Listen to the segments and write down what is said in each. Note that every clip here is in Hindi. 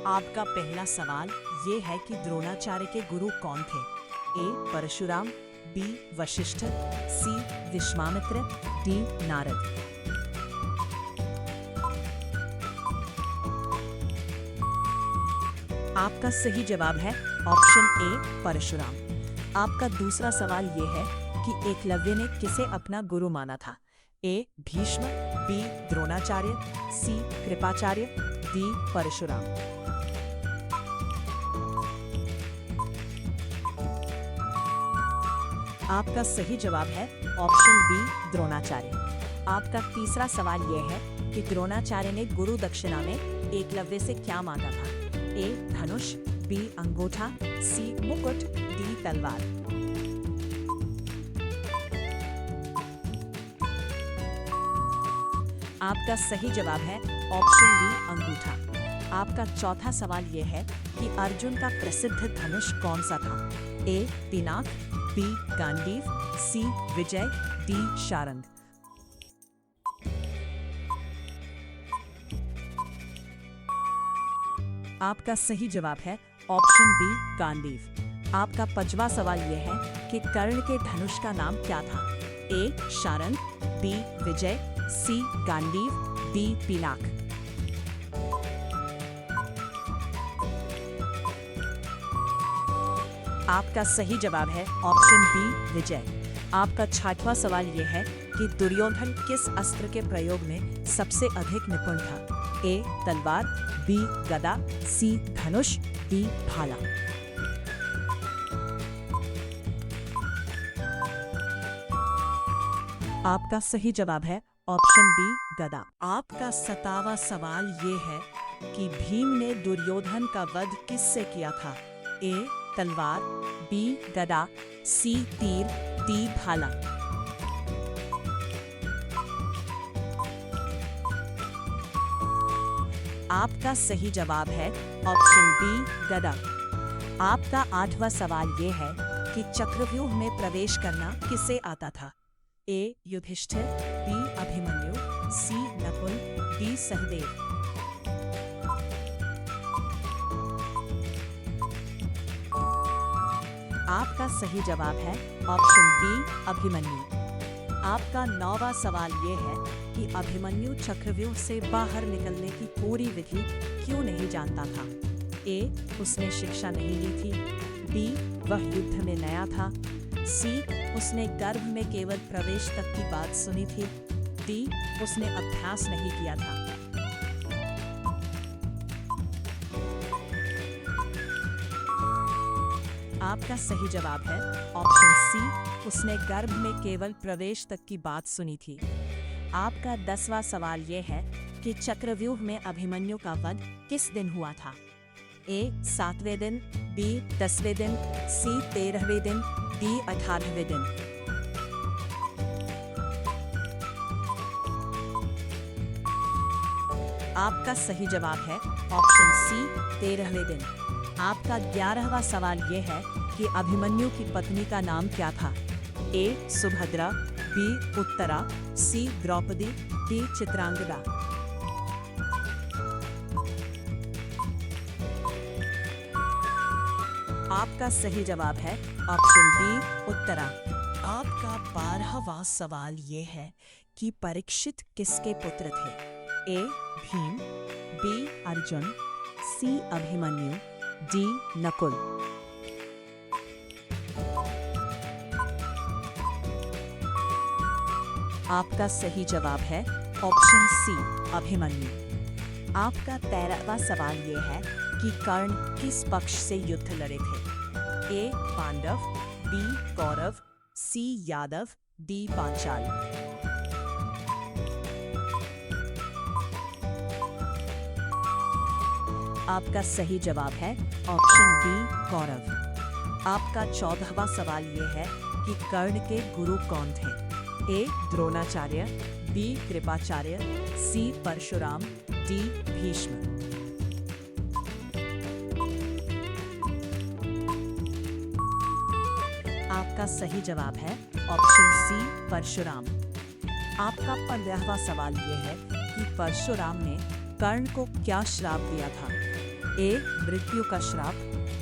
आपका पहला सवाल ये है कि द्रोणाचार्य के गुरु कौन थे? ए. परशुराम, बी. वशिष्ठ, सी. विश्वामित्र, डी. नारद। आपका सही जवाब है ऑप्शन ए. परशुराम। आपका दूसरा सवाल ये है कि एकलव्य ने किसे अपना गुरु माना था? ए. भीष्म, बी. द्रोणाचार्य, सी. कृपाचार्य, डी. परशुराम। आपका सही जवाब है ऑप्शन बी. द्रोणाचार्य। आपका तीसरा सवाल यह है कि द्रोणाचार्य ने गुरु दक्षिणा में एकलव्य से क्या मांगा था? ए. धनुष, बी. अंगूठा, सी. मुकुट, डी. तलवार। आपका सही जवाब है ऑप्शन बी. अंगूठा। आपका चौथा सवाल यह है कि अर्जुन का प्रसिद्ध धनुष कौन सा था? ए. पिनाक, बी. गांडीव, सी. विजय, डी. शारंग। आपका सही जवाब है ऑप्शन बी. गांडीव। आपका पांचवा सवाल यह है कि कर्ण के धनुष का नाम क्या था? ए. शारंग, बी. विजय, सी. गांडीव, डी. पिनाक। आपका सही जवाब है ऑप्शन बी. विजय। आपका छठवां सवाल यह है कि दुर्योधन किस अस्त्र के प्रयोग में सबसे अधिक निपुण था? ए. तलवार, बी. गदा, सी. धनुष, डी. भाला। आपका सही जवाब है ऑप्शन बी. गदा। आपका 7वां सवाल ये है कि भीम ने दुर्योधन का वध किससे किया था? ए. तलवार, बी. गदा, सी. तीर, डी. भाला। आपका सही जवाब है ऑप्शन बी. गदा। आपका 8वां सवाल ये है कि चक्रव्यूह में प्रवेश करना किसे आता था? ए. युधिष्ठिर, बी. अभिमन्यु, सी. नकुल, डी. सहदेव। आपका सही जवाब है ऑप्शन बी. अभिमन्यु। आपका 9वां सवाल ये है कि अभिमन्यु चक्रव्यूह से बाहर निकलने की पूरी विधि क्यों नहीं जानता था? ए. उसने शिक्षा नहीं ली थी, बी. वह युद्ध में नया था, सी. उसने गर्भ में केवल प्रवेश तक की बात सुनी थी, डी. उसने अभ्यास नहीं किया था। आपका सही जवाब है ऑप्शन सी. उसने गर्भ में केवल प्रवेश तक की बात सुनी थी। आपका 10वां सवाल यह है कि चक्रव्यूह में अभिमन्यु का वध किस दिन हुआ था? ए. 7वें दिन, बी. 10वें दिन, सी. 13वें दिन, डी. 18वें दिन। आपका सही जवाब है ऑप्शन सी. 13वें दिन। आपका 11वां सवाल यह है कि अभिमन्यु की पत्नी का नाम क्या था? ए. सुभद्रा, बी. उत्तरा, सी. द्रौपदी, डी. चित्रांगदा। आपका सही जवाब है ऑप्शन बी. उत्तरा। आपका 12वां सवाल यह है कि परीक्षित किसके पुत्र थे? ए. भीम, बी. अर्जुन, सी. अभिमन्यु, डी. नकुल। आपका सही जवाब है ऑप्शन सी. अभिमन्यु। आपका 13वां सवाल यह है कि कर्ण किस पक्ष से युद्ध लड़े थे? ए. पांडव, बी. कौरव, सी. यादव, डी. पांचाल। आपका सही जवाब है ऑप्शन बी. कौरव। आपका 14वां सवाल यह है कि कर्ण के गुरु कौन थे? ए. द्रोणाचार्य, बी. कृपाचार्य, सी. परशुराम, डी. भीष्म। आपका सही जवाब है ऑप्शन सी. परशुराम। आपका 15वां सवाल यह है कि परशुराम ने कर्ण को क्या श्राप दिया था? ए मृत्यु का श्राप,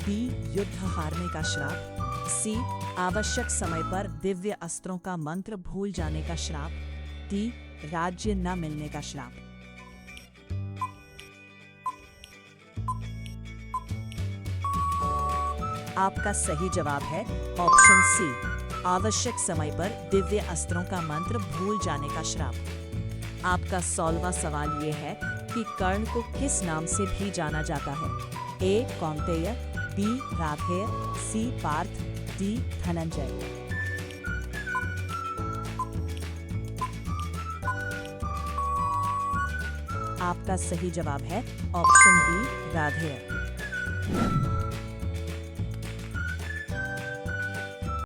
बी युद्ध हारने का श्राप, सी आवश्यक समय पर दिव्य अस्त्रों का मंत्र भूल जाने का श्राप, डी राज्य न मिलने का श्राप। आपका सही जवाब है ऑप्शन सी, आवश्यक समय पर दिव्य अस्त्रों का मंत्र भूल जाने का श्राप। आपका 16वां सवाल ये है कि कर्ण को किस नाम से भी जाना जाता है? ए कौंतेय, बी राधेय, सी पार्थ, डी धनंजय। आपका सही जवाब है ऑप्शन बी राधेय।